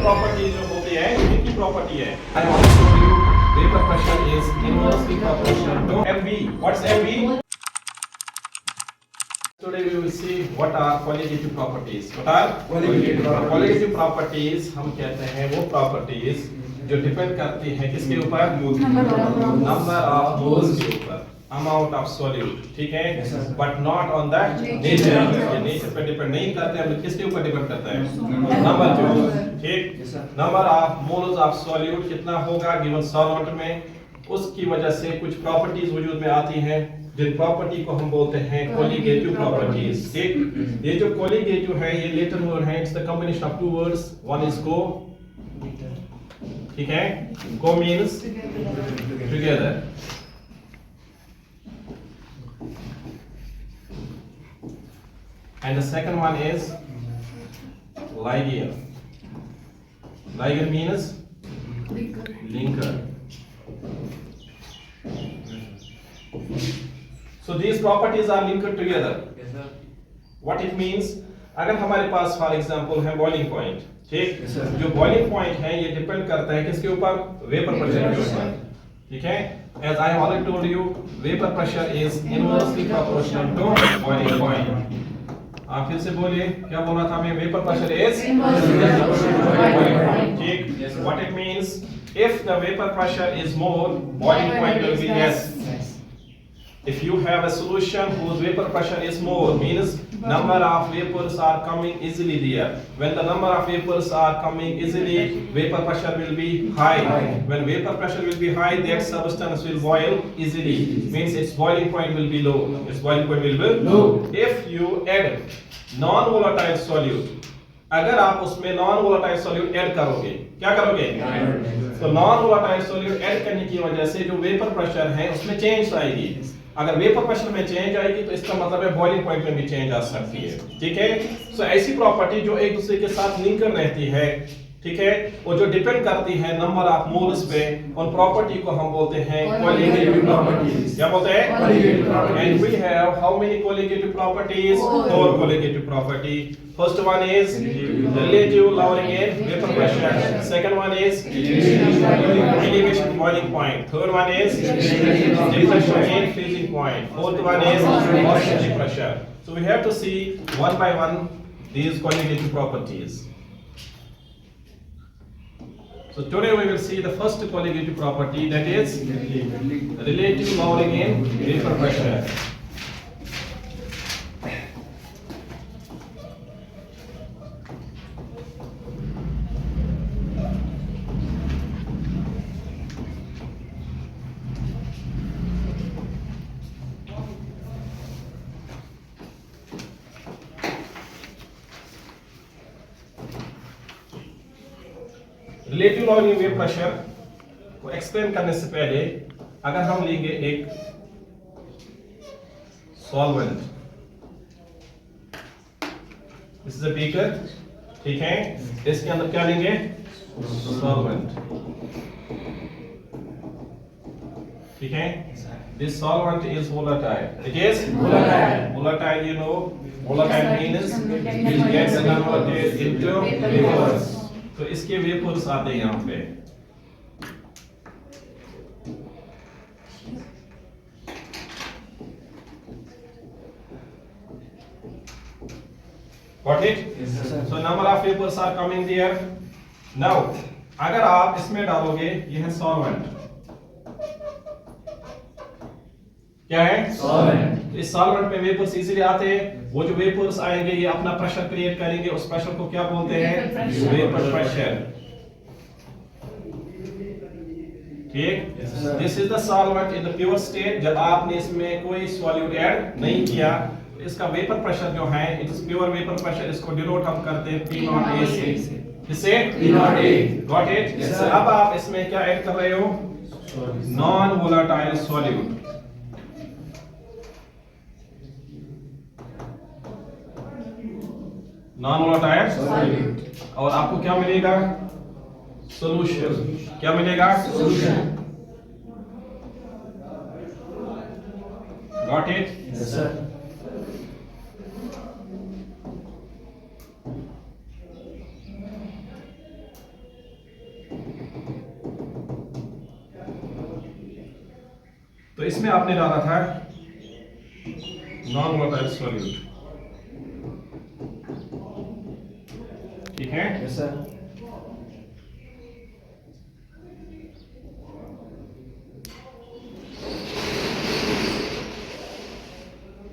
Property जो होती है इनकी प्रॉपर्टी है। I want to show you vapor pressure is inversely proportional to mv. What's mv? Today we will see what are colligative properties. What are colligative properties? हम कहते हैं वो properties जो डिपेंड करती है किसके ऊपर? नंबर ऑफ मोल्स के ऊपर, अमाउंट ऑफ सॉल्यूट, ठीक है, but not on the nature. ये नेचर पे डिपेंड नहीं करते हैं, किसके ऊपर डिपेंड करता है? नंबर के ऊपर, ठीक। Number of moles of solute कितना होगा गिवन सॉल्वेंट में, उसकी वजह से कुछ प्रॉपर्टीज वजूद में आती हैं जिन प्रॉपर्टी को हम बोलते हैं कोलिगेटिव प्रॉपर्टीज, ठीक। ये जो कोलिगेटिव है ये लेटर वर्ड है, it's the combination of two words, one is co, ठीक है, co means together, and the second one is ligand. Ligand means linker. So these properties are linked together. Yes, sir. What it means? अगर हमारे पास for example है boiling point, ठीक, Yes, sir. जो boiling point है ये depend करता है किसके ऊपर? वेपर प्रेशर के ऊपर, ठीक है। As I already told you, vapor pressure is inversely proportional to boiling point. आप फिर से बोलिए, क्या बोल रहा था मैं? वेपर प्रेशर इज ठीक। What it means, if the vapour pressure is more, boiling point will be less. If you have a solution whose vapor pressure is more, means number of vapors are coming easily there. When the number of vapors are coming easily, vapor pressure will be high. When vapor pressure will be high, that substance will boil easily. Means its boiling point will be low. Its boiling point will be low. If you add non-volatile solute, अगर आप उसमें non-volatile solute add करोगे, क्या करोगे? तो non-volatile solute add करने की वजह से जो vapor pressure है उसमें change आएगी। अगर वेपर प्रेशर में चेंज आएगी तो इसका मतलब है बॉइलिंग पॉइंट में भी चेंज आ सकती है, ठीक है। सो ऐसी प्रॉपर्टी जो एक दूसरे के साथ लिंकर रहती है, ठीक है, वो जो डिपेंड करती है नंबर ऑफ मोल्स पे, उन प्रॉपर्टी को हम बोलते हैं कोलिगेटिव प्रॉपर्टीज। क्या बोलते हैं? Colligative properties. And we have how many colligative properties? 4 colligative property. First one is relative lowering in vapor pressure. Second one is elevation boiling point. Third one is depression in freezing point. Fourth one is oscillating pressure. So we have to see one by one these colligative properties. So today we will see the first colligative property, that is relative lowering in vapor pressure. Relative lowering vapour pressure को explain करने से पहले अगर हम लेंगे एक solvent, this is a beaker, ठीक है, इसके अंदर क्या लेंगे? सॉल्वेंट, ठीक है। This solvent is volatile. It is volatile. You know, volatile means it gets converted into vapors. तो इसके वेपर्स आते हैं यहाँ पे, Got it? Yes, sir. So number of vapors are coming there. Now, अगर आप इसमें डालोगे, ये है सॉल्वेंट, क्या है? सॉल्वेंट। इस सॉल्वेंट में वेपर्स इजीली आते हैं, वो जो वेपर्स आएंगे ये अपना प्रेशर क्रिएट करेंगे, उस प्रेशर को क्या बोलते हैं? वेपर प्रेशर, ठीक। This is the solvent in the pure state. जब आपने इसमें कोई सॉल्यूट ऐड नहीं किया, इसका वेपर प्रेशर जो है it is pure vapour pressure, इसको डिनोट हम करते हैं P0A से, इससे P0A। Got it? अब आप इसमें क्या ऐड कर रहे हो? Non volatile solute, non volatile, और आपको क्या मिलेगा? सॉल्यूशन। क्या मिलेगा? Solution. Got it? Yes sir. तो इसमें आपने डाला था नॉन वोलेटाइल सॉल्यूट, ठीक है। Yes sir.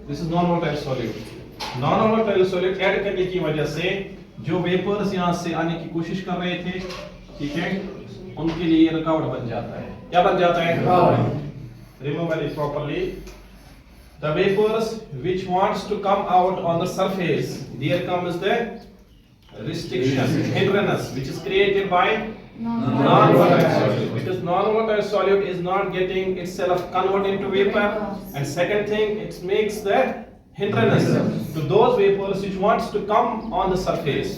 This is non volatile solute. Non volatile solute add करने की वजह से जो वेपर्स यहां से आने की कोशिश कर रहे थे, ठीक है, उनके लिए रुकावट बन जाता है। क्या बन जाता है? Remove it properly. The vapors which wants to come out on the surface, there comes the restriction, hindrance, which is created by non-volatile solute. Because non-volatile solute is not getting itself converted into vapor, and second thing, it makes the hindrance to those vapors which wants to come on the surface.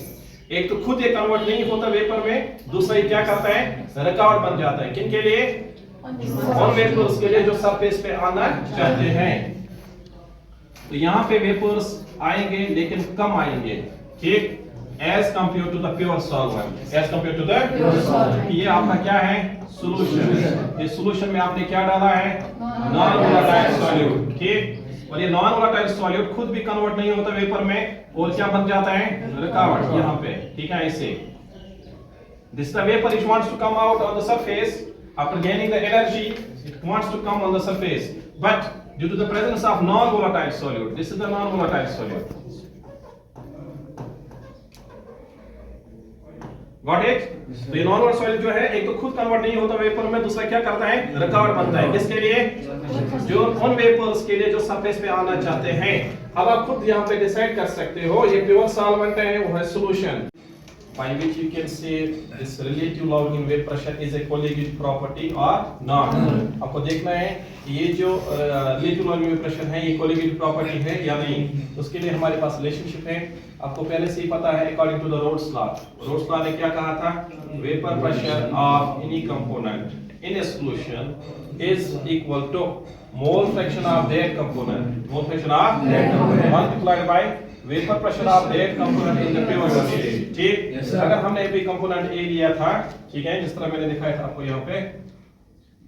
एक तो खुद ये convert नहीं होता vapour में, दूसरा ये क्या करता है? रुकावट बन जाता है। किन के लिए? उन वेपर्स के लिए जो सरफेस पे आना चाहते हैं। तो यहाँ पे वेपर्स आएंगे लेकिन कम आएंगे, ठीक, as compare to the pure solvent. As compare to the pure solvent, ये आपका क्या है? सॉल्यूशन। ये सॉल्यूशन में आपने क्या डाला है? नॉन वोलेटाइल सॉल्यूट, ठीक। और ये नॉन वोलेटाइल सॉल्यूट खुद भी कन्वर्ट नहीं होता वेपर में, और क्या बन जाता है? रुकावट यहाँ पे, ठीक है, ऐसे। This is the vapor which wants to come out on the surface after gaining the energy. It wants to come on the surface, but due to the presence of non-volatile solute, this is the non-volatile solute. Got it? तो ये non-volatile solute जो है, एक तो खुद convert नहीं होता vapour में, दूसरा क्या करता है? रुकावट बनता है। किसके लिए? जो उन वेपर्स के लिए जो सरफेस पे आना चाहते हैं। अब आप खुद यहाँ पे डिसाइड कर सकते हो, ये प्योर सॉल्वेंट है, वो है solution, by which you can say this relative log in wave pressure is a colligative property or not. आपको देखना है ये जो relative log in wave pressure है, ये colligative property है या नहीं। उसके लिए हमारे पास रिलेशनशिप है, आपको पहले से ही पता है, according to the Rhodes law। Rhodes law ने क्या कहा था? Vapor pressure of any component in a solution is equal to mole fraction of that component, mole fraction of that component multiplied by vapour pressure of that component in the pure state, ठीक। अगर हमने भी component ए लिया था, ठीक है, जिस तरह मैंने दिखाया था आपको यहाँ पे,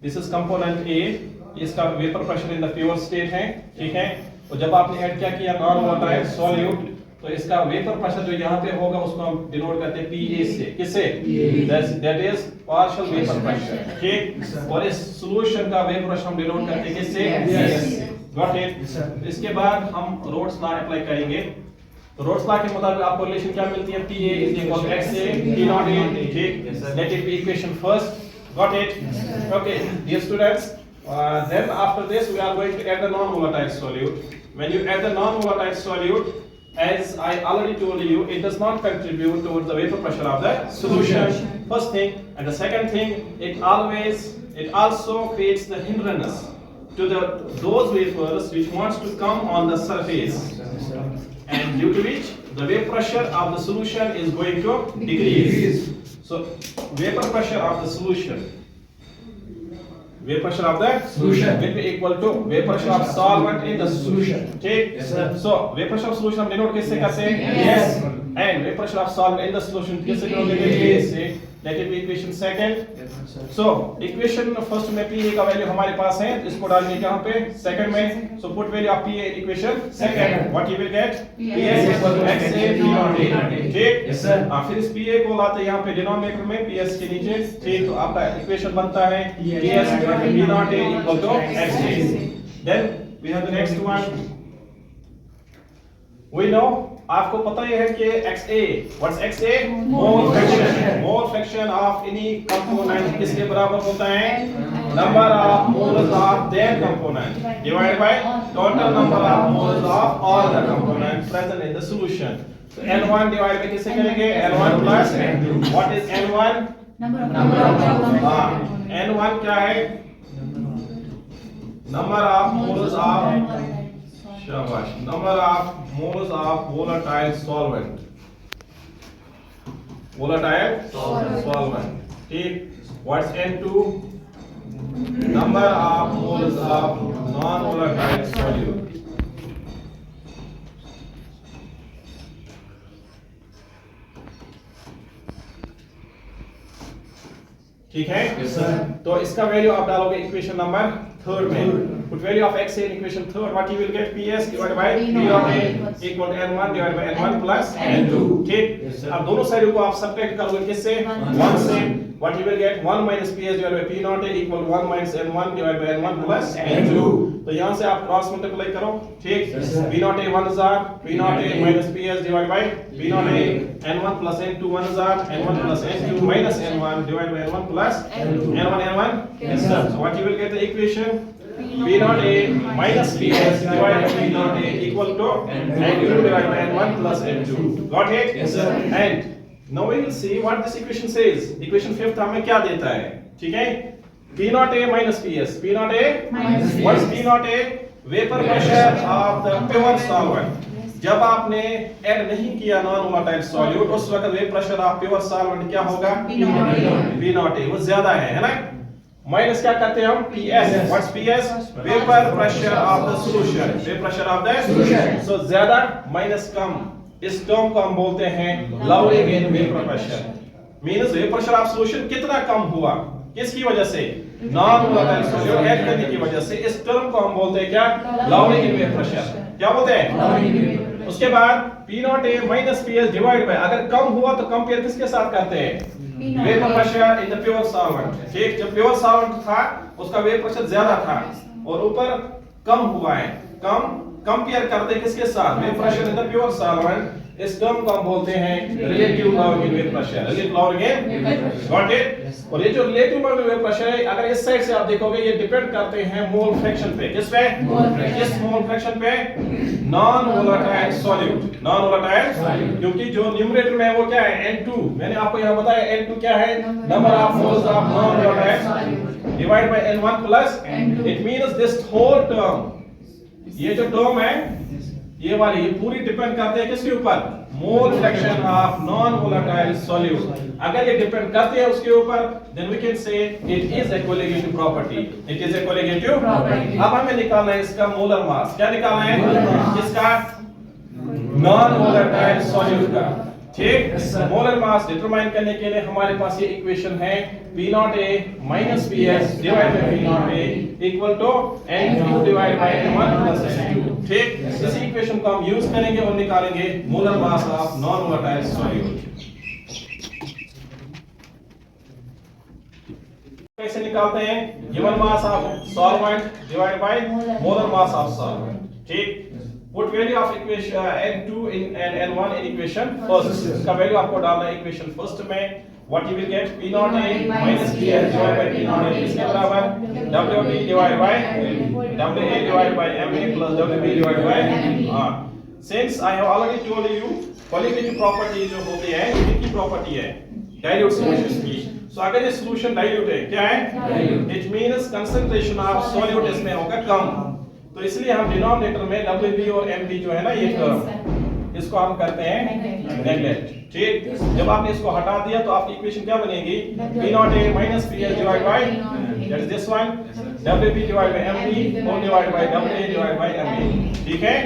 दिस इज कंपोनेंट ए, इसका vapour pressure in the pure state है, ठीक है। और जब आपने ऐड क्या किया? नॉन वोलेटाइल सॉल्यूट, तो इसका वेपर प्रेशर जो यहाँ पे होगा उसको हम डिनोट करते हैं पीए से। किससे? That is partial vapour pressure, ठीक। और इस सॉल्यूशन का वेपर प्रेशर हम डिनोट करते हैं किससे? पीएस से। Got it? इसके बाद हम रोड्स लॉ अप्लाई करेंगे। तो रोड्स लॉ के मुताबिक आपको रिलेशन क्या मिलती है? PA is equal to XA P naught A, ठीक। Let it be equation first. Got it? Okay, dear students, then after this we are going to add the non-volatile solute. When you add the non-volatile solute, as I already told you, it does not contribute towards the vapor pressure of the solution. First thing, and the second thing, it also creates the hindrance to those vapors which wants to come on the surface, and due to which the vapor pressure of the solution is going to decrease. So vapor pressure of the solution will be equal to vapor pressure of solvent in the solution, ठीक। Yes sir. So vapor pressure of solution हम denote किससे करते हैं? Yes. And vapor pressure of solvent in the solution किससे denote करते हैं? A से। Let it be equation second. So equation first में PA का वैल्यू हमारे पास है, इसको डालने के यहाँ पे second में, so put value of PA in equation second. What you will get? PS equal to XA P naught A, ठीक। Yes sir. फिर इस PA को लाते हैं यहाँ पे डिनोमिनेटर में PS के नीचे, ठीक। तो आपका इक्वेशन बनता है PS equal to P naught A equal to XA. Then we have the next one. We know, आपको पता ही है कि XA, what's XA? Mole fraction. Mole fraction of any component किसके बराबर होता है? Number of moles of their component divided by total number of moles of all the components present in the solution. So N1 divided by किससे करेंगे? N1 plus N2. What is N1? number of N1 क्या है? Number of moles of शाबाश, number of moles of volatile solvent, ठीक। What's N2? Number of moles of non-volatile solute, ठीक है। Yes, sir. तो इसका वैल्यू आप डालोगे इक्वेशन नंबर third में put value of x in equation third, what you will get ps divided by p naught a equal to n1 divided by n1 plus n2. ठीक, अब दोनों साइडों को आप सब्ट्रैक्ट करोगे किससे? 1 से, what you will get 1 minus ps divided by p naught a equal to 1 minus n1 divided by n1 plus n2. तो यहाँ से आप क्रॉस मल्टीप्लाई करो, ठीक, p naught a 1 हजार, p naught a minus ps divided by p naught a n1 plus n2 1 हजार, n1 plus n2 minus n1 divided by n1 plus n1. Yes sir. So what you will get the equation p naught a minus ps divided by p naught a equal to n2 divided by n1 plus n2. Got it? Yes sir. And now we will see what this equation says. Equation fifth हमें क्या देता है? ठीक है? p naught a minus ps. p naught a minus ps. What's p naught a? Vapor pressure of the pure solvent. जब आपने add नहीं किया नॉन वोलेटाइल सॉल्यूट, उस वक्त vapour pressure of pure solvent क्या होगा? p naught a, वो ज्यादा है ना? माइनस क्या करते हैं हम? ps. What's ps? Vapour pressure of the solution. Vapour pressure of the solution. So ज्यादा माइनस कम, इस टर्म को हम बोलते हैं lowering in vapour pressure. Means vapour pressure of solution कितना कम हुआ, किसकी वजह से? नॉन वोलेटाइल सॉल्यूट ऐड करने की वजह से. इस टर्म को हम बोलते हैं क्या? Lowering in vapour pressure. क्या बोलते हैं? उसके बाद p naught a minus ps divide by, अगर कम हुआ तो कंपेयर किसके साथ करते हैं? Vapour pressure in the pure solvent. ठीक, जब प्योर सॉल्वेंट था उसका वेपर प्रेशर ज्यादा था और ऊपर कम हुआ है, कम कंपेयर करते हैं किसके साथ? Vapour pressure in the pure solvent. इस टर्म को हम बोलते हैं relative lowering in vapour pressure. Relative lowering in, got it? और ये जो relative lowering in vapour pressure है, अगर इस साइड से आप देखोगे ये डिपेंड करते हैं मोल फ्रैक्शन पे. किस पे? किस मोल फ्रैक्शन पे? Non volatile solute. Non volatile, क्योंकि जो न्यूमरेटर में है वो क्या है? n2. मैंने आपको यहां बताया n2 क्या है? Number of moles of non volatile divide by n1 plus. It means this whole term, ये जो टर्म है ये वाली, ये पूरी डिपेंड करते हैं किसके ऊपर? Mole fraction of non volatile solute. अगर ये डिपेंड करते हैं उसके ऊपर, then we can say it is a colligative property. It is a colligative property. अब हमें निकालना है इसका मोलर मास. क्या निकालना है? किसका? नॉन वोलेटाइल सॉल्यूट का. ठीक, मोलर मास डिटरमाइन करने के लिए हमारे पास ये इक्वेशन है p naught a minus ps divided by p naught a equal to n2 divided by n1 plus n2. ठीक, इसी इक्वेशन को हम यूज करेंगे और निकालेंगे molar mass of non volatile solute. कैसे निकालते हैं? Given mass of solvent divided by molar mass of solvent. ठीक, put value of equation n2 in and n1 in equation first. इसका वैल्यू आपको डालना है इक्वेशन फर्स्ट में. What you will get? p naught a minus ps divided by p naught a इसके बराबर wb divided by wa divided by ma plus wb divided by r. Since I have already told you colligative property जो होती है ये किसकी property है? Dilute solution की. सो अगर ये सॉल्यूशन डाइल्यूट है, क्या है? It means concentration of solute इसमें होगा कम. तो इसलिए हम डिनोमिनेटर में WB और MB जो है ना, ये टर्म, इसको हम करते हैं नेगलेक्ट. ठीक, जब आपने इसको हटा दिया तो आपकी इक्वेशन क्या बनेगी? p naught a minus ps divided by, that is this one, WB divided by MB और divided by WA divided by MA. ठीक है?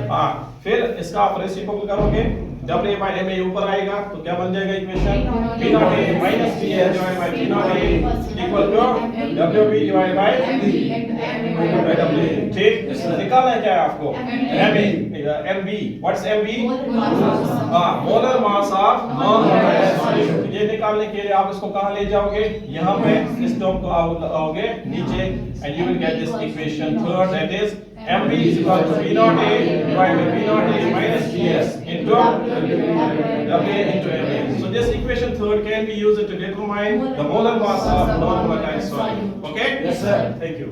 हाँ, फिर इसका आप रेसिप्रोकल करोगे, WA by MA ऊपर आएगा तो क्या बन जाएगा equation? p naught a minus ps divided by p naught a equal to WB divided by WA. ठीक, निकालना है क्या है आपको? MB. What's MB? हाँ, molar mass of non volatile solute. ये निकालने के लिए आप इसको कहाँ ले जाओगे? यहाँ पे इस टर्म को आओगे नीचे and you will get this equation third, that is MB is equal to p naught a divided by p naught a minus ps into WA into MA. So this equation third can be used to determine the molar mass of non-volatile solid. Okay? Yes sir. Thank you.